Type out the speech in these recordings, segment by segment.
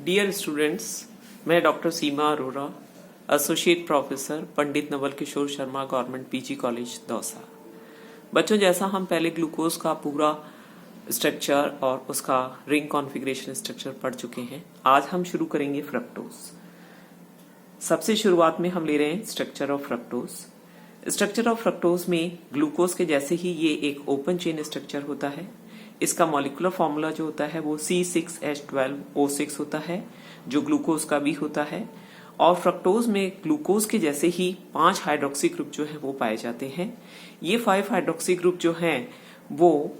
Dear students, मैं doctor Seema Arora, associate professor, Pandit Naval Kishore Sharma government PG college Dausa. बच्चों, जैसा हम पहले ग्लूकोज का पूरा स्ट्रक्चर और उसका रिंग कॉन्फ़िगरेशन स्ट्रक्चर पढ़ चुके हैं, आज हम शुरू करेंगे फ्रक्टोज। सबसे शुरुआत में हम ले रहे हैं structure of fructose. Structure of fructose में ग्लूकोज के जैसे ही ये एक ओपन चेन स्ट्रक्चर होता है। इसका मॉलिक्यूलर फॉर्मूला जो होता है वो C6H12O6 होता है, जो ग्लूकोज का भी होता है। और फ्रक्टोज में ग्लूकोज के जैसे ही 5 हाइड्रोक्सी ग्रुप जो है वो पाए जाते हैं। ये 5 हाइड्रोक्सी ग्रुप जो हैं वो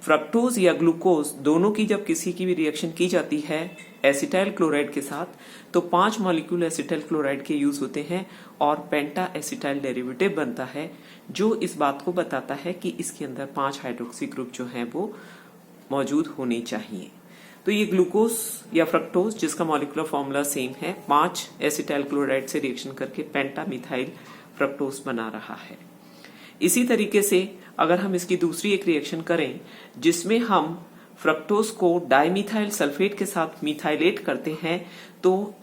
फ्रक्टोज या ग्लूकोज दोनों की जब किसी की भी रिएक्शन की जाती है एसिटाइल क्लोराइड के साथ, तो 5 मॉलिक्यूल एसिटाइल क्लोराइड के यूज होते हैं और पेंटा एसिटाइल डेरिवेटिव बनता है, जो इस बात को बताता है कि इसके अंदर 5 हाइड्रोक्सी ग्रुप जो हैं वो मौजूद होने चाहिए। तो ये ग्लूकोज या फ्रक्टोज, जिसका मॉलिक्यूलर फॉर्मूला सेम है, 5 एसिटाइल क्लोराइड से रिएक्शन करके पेंटा मिथाइल फ्रक्टोज बना रहा है। इसी तरीके से अगर हम इसकी दूसरी एक रिएक्शन करें जिसमें हम फ्रक्टोज को डाइमिथाइल सल्फेट के साथ मिथाइलेट करते हैं, तो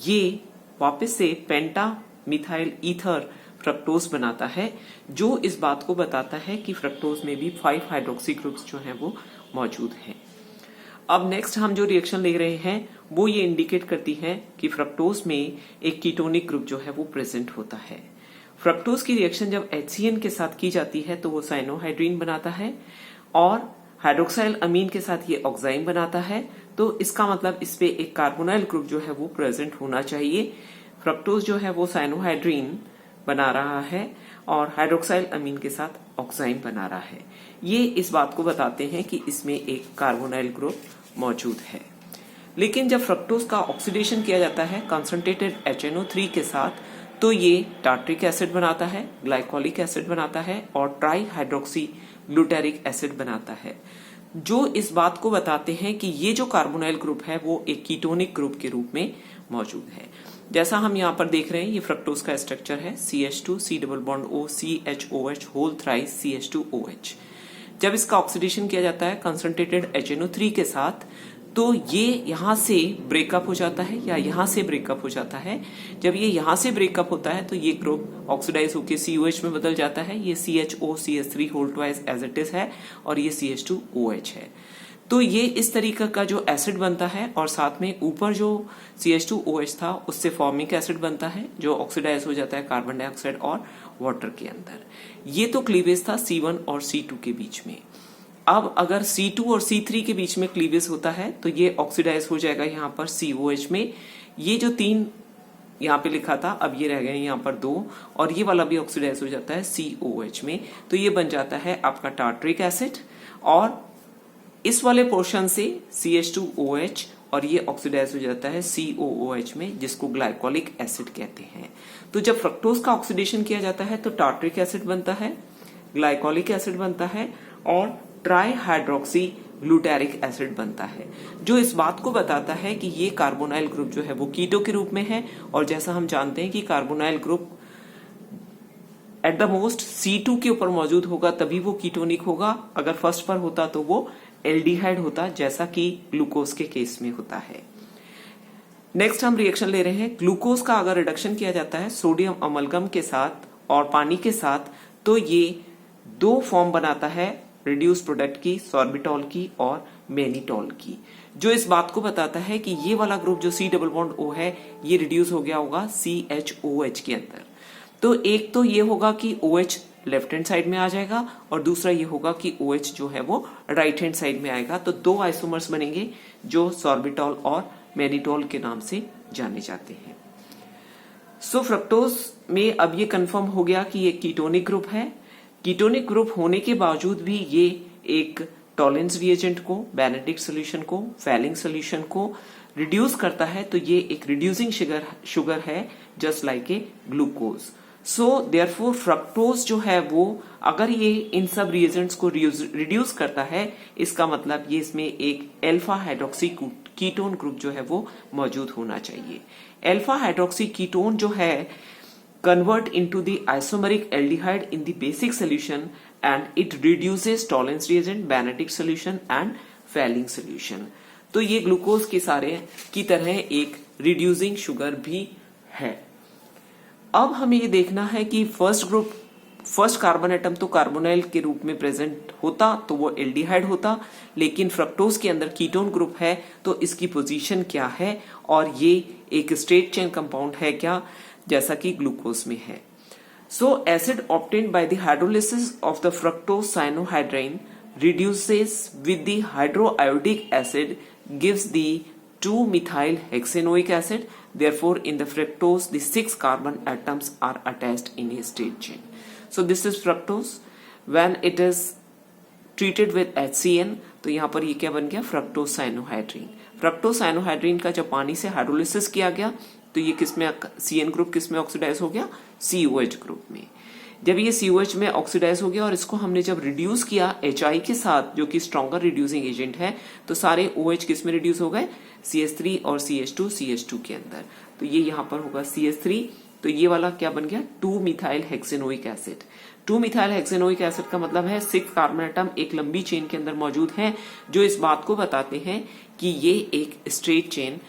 ये वापस से पेंटा मिथाइल ईथर फ्रक्टोज बनाता है, जो इस बात को बताता है कि फ्रक्टोज में भी 5 हाइड्रोक्सी ग्रुप्स जो हैं वो मौजूद हैं। अब नेक्स्ट हम जो रिएक्शन ले रहे हैं वो ये इंडिकेट करती है कि फ्रक्टोज में एक कीटोनिक ग्रुप जो है वो प्रेजेंट होता है। फ्रक्टोज की रिएक्शन जब HCN के साथ की जाती है तो वो साइनोहाइड्रीन बनाता है और हाइड्रोक्साइल अमीन के साथ ये ऑक्साइन बनाता है। तो इसका मतलब इस पे एक कार्बोनाइल ग्रुप जो है वो प्रेजेंट होना चाहिए। फ्रक्टोज जो है वो साइनोहाइड्रीन बना रहा है और हाइड्रोक्साइल अमीन के साथ ऑक्साइन बना रहा है। ये इस बात को बताते हैं कि इसमें एक कार्बोनाइल ग्रुप मौजूद है। लेकिन जब फ्रक्टोज का ऑक्सीडेशन किया जाता है कंसंट्रेटेड HNO3 के साथ, तो ये टार्ट्रिक एसिड बनाता है, ग्लाइकोलिक एसिड बनाता है और ट्राई हाइड्रोक्सी ग्लूटेरिक एसिड बनाता है, जो इस बात को बताते हैं कि ये जो कार्बोनाइल ग्रुप है वो एक कीटोनिक ग्रुप के रूप में मौजूद है। जैसा हम यहाँ पर देख रहे हैं, ये फ्रक्टोज का स्ट्रक्चर है CH2 C double bond O CHOH whole thrice CH2OH। जब इसका ऑक्सीडेशन किया जाता है कंसंट्रेटेड HNO3 के साथ, तो ये यहाँ से ब्रेकअप हो जाता है या यहाँ से ब्रेकअप हो जाता है। जब ये यहाँ से ब्रेकअप होता है तो ये ग्रुप ऑक्सीडाइज होकर COH में बदल जाता है। ये CHOCH3 whole twice as it is है और ये CH2OH है। तो ये इस तरीके का जो एसिड बनता है और साथ में ऊपर जो CH2OH था उससे फॉर्मिक एसिड बनता है, जो ऑक्सीडाइज हो जाता है कार्बन डाइऑक्साइड और वाटर के अंदर। ये तो क्लीवेज था C1 और C2 के बीच में। अब अगर C2 और C3 के बीच में क्लीवेज होता है तो ये ऑक्सीडाइज हो जाएगा यहाँ पर COH में। ये जो 3 यहाँ पे लिखा था, अब ये रह गए यहाँ पर 2, और ये वाला भी ऑक्सीडाइज हो जाता है COH में। तो ये बन जाता है आपका टार्ट्रिक एसिड और इस वाले पोर्शन से CH2OH और ये ऑक्सीडाइज हो जाता है COOH में, जिसको ग्लाइकोलिक एसिड कहते हैं। तो जब फ्रक्टोज का ऑक्सीडेशन किया जाता है तो टार्ट्रिक एसिड बनता है, ग्लाइकोलिक एसिड बनता है और ट्राई हाइड्रोक्सी ग्लूटेरिक एसिड बनता है, जो इस बात को बताता है कि ये कार्बोनाइल ग्रुप जो है वो कीटो के रूप में है। और जैसा हम जानते हैं कि carbonyl group at the most C2 के ऊपर मौजूद होगा तभी वो कीटोनिक होगा। अगर फर्स्ट पर होता तो वो एल्डिहाइड होता, जैसा कि ग्लूकोज के केस में होता है। नेक्स्ट हम रिएक्शन ले रहे हैं। ग्लूकोज का अगर रिडक्शन किया जाता है सोडियम अमलगम के साथ और पानी के साथ, तो ये 2 फॉर्म बनाता है रिड्यूस प्रोडक्ट की, सॉर्बिटॉल की और मैनिटॉल की, जो इस बात को बताता है कि ये वाला ग्रुप जो C डबल बॉन्ड O है ये रिड्यूस हो गया होगा CHOH के अंदर। तो एक तो ये होगा कि OH लेफ्ट हैंड साइड में आ जाएगा और दूसरा ये होगा कि OH जो है वो राइट हैंड साइड में आएगा। तो 2 आइसोमर्स बनेंगे जो सॉर्बिटॉल और मैनिटॉल के नाम से जाने जाते हैं। सो फ्रक्टोज में अब ये कंफर्म हो गया कि ये कीटोनिक ग्रुप है। कीटोनिक ग्रुप होने के बावजूद भी ये एक टॉलेंस रिएजेंट को, बेनेडिक्ट सोल्यूशन को, फैलिंग सोल्यूशन को रिड्यूस करता है। तो ये एक रिड्यूसिंग शुगर है, just like a glucose. So therefore fructose जो है वो अगर ये इन सब रिएजेंट्स को रिड्यूस करता है, इसका मतलब ये इसमें एक अल्फा हाइड्रोक्सी कीटोन ग्रुप जो है वो मौजूद होना चाहिए। अल्फा हाइड्रोक्सी कीटोन जो है convert into the isomeric aldehyde in the basic solution and it reduces Tollens reagent, Benedict solution and Fehling solution. तो ये ग्लूकोज के सारे की तरह एक रिड्यूसिंग शुगर भी है। अब हमें ये देखना है कि फर्स्ट कार्बन एटम तो कार्बोनाइल के रूप में प्रेजेंट होता तो वो एल्डिहाइड होता, लेकिन फ्रक्टोज के अंदर कीटोन ग्रुप है तो इसकी पोजीशन क्या है और ये एक स्ट्रेट चेन कंपाउंड है क्या, जैसा कि ग्लूकोज में है। So acid obtained by the hydrolysis of the fructose cyanohydrine reduces with the hydroiodic acid gives the 2-methyl hexanoic acid. Therefore, in the fructose, the 6 carbon atoms are attached in a straight chain. So this is fructose. When it is treated with HCN, तो यहाँ पर ये क्या बन गया, fructose cyanohydrin. Fructose cyanohydrin का जब पानी से हाइड्रोलिसिस किया गया तो ये किसमें, CN ग्रुप किसमें ऑक्सीडाइज हो गया, COH ग्रुप में। जब ये COH में ऑक्सीडाइज हो गया और इसको हमने जब रिड्यूस किया HI के साथ, जो कि स्ट्रॉन्गर रिड्यूसिंग एजेंट है, तो सारे OH किस में रिड्यूस हो गए, CH3 और CH2 के अंदर। तो ये यहाँ पर होगा CH3, तो ये वाला क्या बन गया, 2-मिथाइल हेक्सेनोइक एसिड। 2-मिथाइल हेक्सेनोइक एसिड का मतलब है 6 कार्बन एटम एक लंबी चेन के अंदर मौजूद हैं, जो इस बात को बताते हैं कि ये एक स्ट्रेट चेन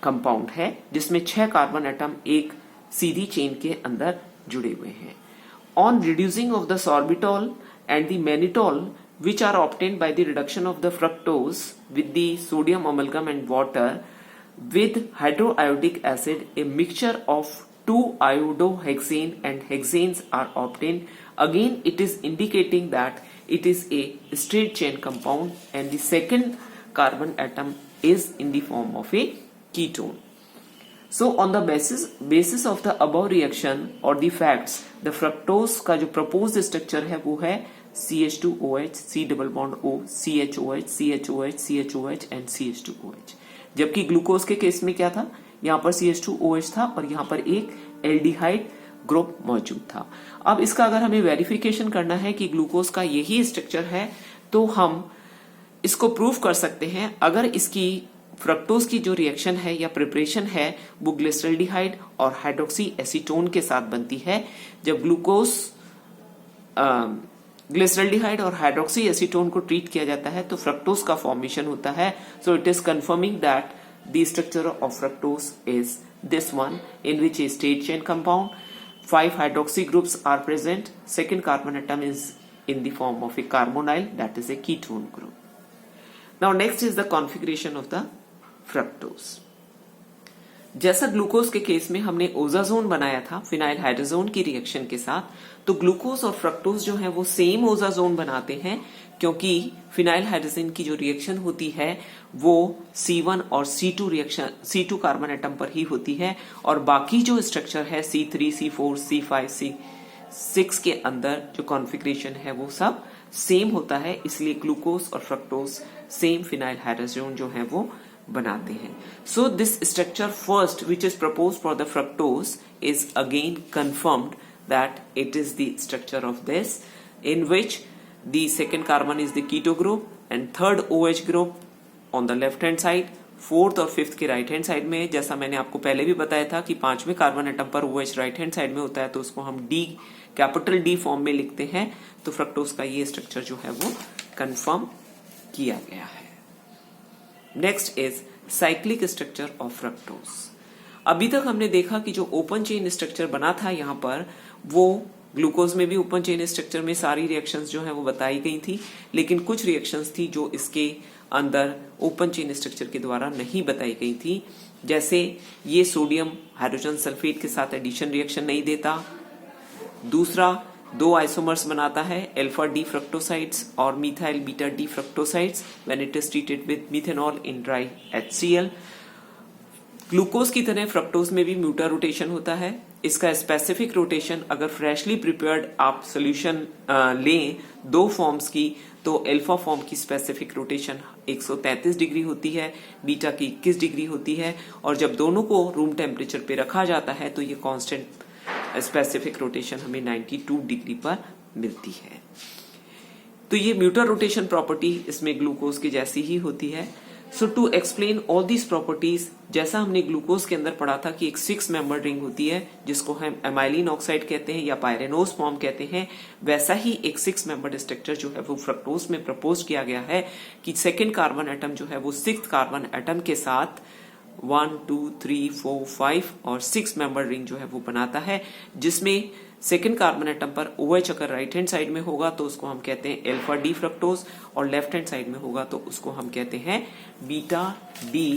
कंपाउंड है जिसमें 6 कार्बन एटम एक सीधी चेन के अंदर जुड़े हुए हैं। On reducing of the sorbitol and the mannitol which are obtained by the reduction of the fructose with the sodium amalgam and water with hydroiodic acid, a mixture of 2 iodohexane and hexanes are obtained. Again, it is indicating that it is a straight chain compound and the second carbon atom is in the form of a ketone. So on the basis of the above reaction or the facts, the fructose का जो proposed structure है वो है CH2OH, C double bond O, CHOH, CHOH, CHOH and CH2OH। जबकि glucose के case में क्या था, यहाँ पर CH2OH था और यहाँ पर एक एल्डिहाइड ग्रुप मौजूद था। अब इसका अगर हमें वेरिफिकेशन करना है कि ग्लूकोज का यही स्ट्रक्चर है तो हम इसको प्रूव कर सकते हैं अगर इसकी फ्रक्टोज की जो रिएक्शन है या प्रिपरेशन है वो ग्लिसरल्डिहाइड और हाइड्रोक्सी एसीटोन के साथ बनती है। जब ग्लूकोज ग्लिसरल्डिहाइड और हाइड्रोक्सी एसीटोन को ट्रीट किया जाता है तो फ्रक्टोज का फॉर्मेशन होता है। So it is confirming that the structure of fructose is this one in which a straight chain compound, 5 hydroxy groups are present, second carbon atom is in the form of a carbonyl, that is a ketone group. Now next is the configuration of the fructose. जैसा glucose के case में हमने ओजाजोन बनाया था phenyl hydrazone की reaction के साथ, तो ग्लूकोज और फ्रक्टोज जो है वो सेम ओजाजोन बनाते हैं, क्योंकि फिनाइल हाइड्रोजन की जो रिएक्शन होती है वो C1 और C2 reaction C2 carbon atom पर ही होती है और बाकी जो स्ट्रक्चर है C3, C4, C5, C6 के अंदर जो कॉन्फ़िगरेशन है वो सब सेम होता है। इसलिए ग्लूकोज और फ्रक्टोज सेम फिनाइल हाइड्रोजन जो है वो बनाते हैं। So this structure first which is proposed for the fructose is again confirmed that it is the structure of this in which the second carbon is the keto group and third OH group on the left hand side, fourth और fifth के right hand side में। जैसा मैंने आपको पहले भी बताया था कि 5वें कार्बन एटम पर OH राइट हैंड साइड में होता है तो उसको हम डी कैपिटल डी फॉर्म में लिखते हैं। तो फ्रक्टोज का ये स्ट्रक्चर जो है वो कंफर्म किया गया है। Next is cyclic structure of fructose. अभी तक हमने देखा कि जो ओपन चेन स्ट्रक्चर बना था यहाँ पर वो ग्लूकोज में भी ओपन चेन स्ट्रक्चर में सारी रिएक्शंस जो है वो बताई गई थी, लेकिन कुछ रिएक्शंस थी जो इसके अंदर ओपन चेन स्ट्रक्चर के द्वारा नहीं बताई गई थी। जैसे ये सोडियम हाइड्रोजन सल्फेट के साथ एडिशन रिएक्शन नहीं देता। दूसरा 2 आइसोमर्स बनाता है, अल्फा डी फ्रक्टोसाइड्स और methyl beta D fructosides when it is treated with methanol in dry HCl। Glucose की तरह फ्रक्टोज में भी म्यूटा रोटेशन होता है। इसका स्पेसिफिक रोटेशन अगर फ्रेशली प्रिपेयर्ड आप सोल्यूशन लें 2 फॉर्म्स की, तो अल्फा फॉर्म की स्पेसिफिक रोटेशन 133 डिग्री होती है, बीटा की 21 डिग्री होती है, और जब दोनों को रूम टेम्परेचर पे रखा जाता है तो ये कांस्टेंट स्पेसिफिक रोटेशन हमें 92 डिग्री पर मिलती है। तो ये म्यूटा रोटेशन प्रॉपर्टी इसमें ग्लूकोज की जैसी ही होती है। So to explain all these properties, जैसा हमने ग्लूकोज के अंदर पढ़ा था कि एक 6 मेंबर रिंग होती है जिसको हम एमाइलिन ऑक्साइड कहते हैं या पायरेनोज फॉर्म कहते हैं, वैसा ही एक 6 मेंबर स्ट्रक्चर जो है वो फ्रक्टोज में प्रपोज किया गया है कि सेकेंड कार्बन एटम जो है वो 6th कार्बन एटम के साथ 1 2 3 4 5 और 6 मेंबर रिंग जो है वो बनाता है, जिसमें सेकेंड कार्बन एटम पर OH अगर राइट हैंड साइड में होगा तो उसको हम कहते हैं अल्फा डी फ्रक्टोज, और लेफ्ट हैंड साइड में होगा तो उसको हम कहते हैं बीटा डी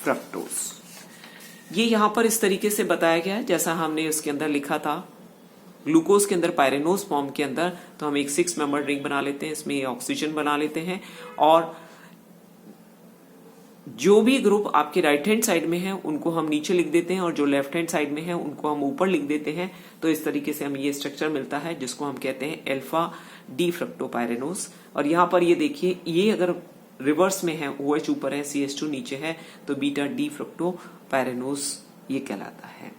फ्रक्टोज। ये यहां पर इस तरीके से बताया गया है जैसा हमने उसके अंदर लिखा था। ग्लूकोज के अंदर पायरेनोज फॉर्म के अंदर तो हम एक 6 मेंबर रिंग बना लेते हैं, इसमें ऑक्सीजन बना लेते हैं, और जो भी ग्रुप आपके राइट हैंड साइड में है उनको हम नीचे लिख देते हैं और जो लेफ्ट हैंड साइड में है उनको हम ऊपर लिख देते हैं। तो इस तरीके से हमें ये स्ट्रक्चर मिलता है जिसको हम कहते हैं अल्फा डी फ्रक्टोपायरेनोज। और यहां पर ये देखिए, ये अगर रिवर्स में है, OH ऊपर है, CH2 नीचे है, तो बीटा डी फ्रक्टोपायरेनोज ये कहलाता है।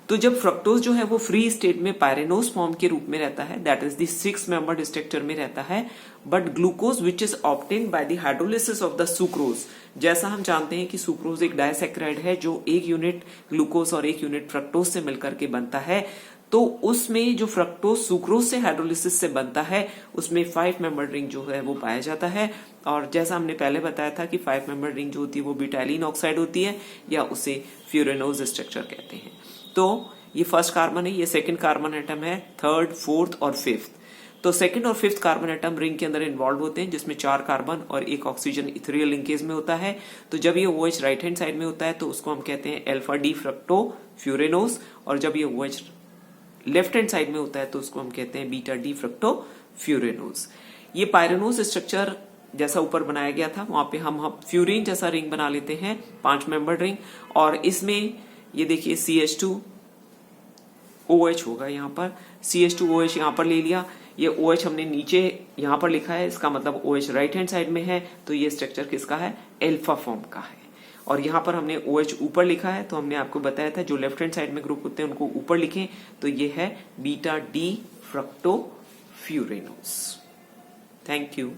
तो जब फ्रक्टोज जो है वो फ्री स्टेट में पायरेनोज फॉर्म के रूप में रहता है, that is the 6 membered structure में रहता है, but glucose which is obtained by the hydrolysis of the sucrose, जैसा हम जानते हैं कि सुक्रोज एक डायसैकेराइड है जो एक यूनिट ग्लूकोज और एक यूनिट फ्रक्टोज से मिलकर के बनता है, तो उसमें जो फ्रक्टोज सुक्रोज से हाइड्रोलिसिस से बनता है उसमें 5 मेंबर्ड रिंग जो है वो पाया जाता है। और जैसा हमने पहले बताया था कि 5 मेंबर्ड रिंग जो होती है वो ब्यूटाइलिन ऑक्साइड होती है या उसे फ्यूरेनोज स्ट्रक्चर कहते हैं। तो ये फर्स्ट कार्बन है, ये सेकंड कार्बन एटम है, थर्ड, फोर्थ और फिफ्थ। तो सेकंड और फिफ्थ कार्बन एटम रिंग के अंदर इन्वॉल्व होते हैं जिसमें 4 कार्बन और एक ऑक्सीजन इथेरियल लिंकेज में होता है। तो जब ये OH राइट हैंड साइड में होता है तो उसको हम कहते हैं अल्फा डी फ्रक्टो फ्यूरेनोज, और जब ये OH लेफ्ट हैंड साइड में होता है तो उसको हम कहते हैं बीटा डी फ्रक्टो फ्यूरेनोज। ये पायरेनोज स्ट्रक्चर जैसा ऊपर बनाया गया था वहां पे हम फ्यूरिन जैसा रिंग बना लेते हैं, 5 मेंबर रिंग, और इसमें ये देखिए CH2 OH होगा, यहाँ पर CH2 OH यहाँ पर ले लिया, ये OH हमने नीचे यहाँ पर लिखा है, इसका मतलब OH राइट हैंड साइड में है, तो ये स्ट्रक्चर किसका है, अल्फा फॉर्म का है। और यहाँ पर हमने OH ऊपर लिखा है, तो हमने आपको बताया था जो लेफ्ट हैंड साइड में ग्रुप होते हैं उनको ऊपर लिखें, तो ये है beta D fructofuranose. Thank you.